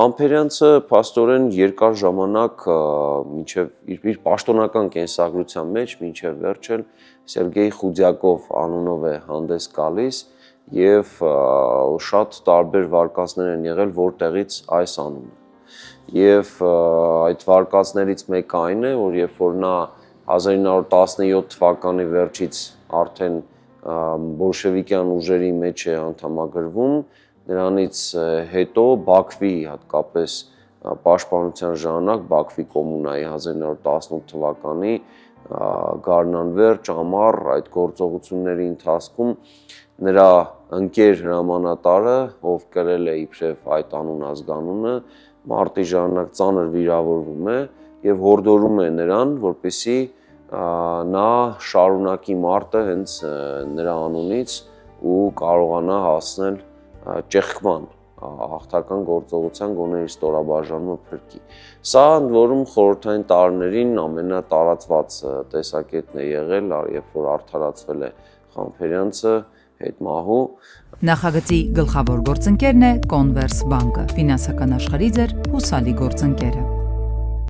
Խամփերյանցը փաստորեն երկար ժամանակ մինչև իր պաշտոնական կենսագրության մեջ մինչև վերջել Սերգեյ Խուդյակով անունով է հանդես գալիս եւ շատ տարբեր վարկածներ են եղել, որտեղից այս անունը։ Եվ այդ վարկածներից մեկը այն է, որ երբ որ նա 1917 թվականի վերջից արդեն բոլշևիկյան ուժերի մեջ է անդամագրվում, նրանից հետո Բաքվի հատկապես պաշտպանության ժամանակ Բաքվի կոմունայի 1918 թվականի գարնանվերջ ամառ այդ գործողությունների ընթացքում նրա ընկեր հրամանատարը, ով կրել է իբրև այդ անուն ազգանունը, մարտի ժամանակ ծանր վիրավորվում է եւ հորդորում է նրան, որպեսզի նա շարունակի մարտը հենց նրա անունից ու կարողանա հասնել ճեղքման հաղթական գործողության գոնե իր ստորաբաժանումը փրկի։ Սա ընդ որում խորհրդային տարիներին ամենատարածված տեսակետն է եղել, երբ որ արդարացվել է Խամփերյանցը հետմահու։ Նախագծի գլխավոր գործընկերն է Converse բանկը, ֆինանսական աշխարհի ձեր հուսալի գործընկերը։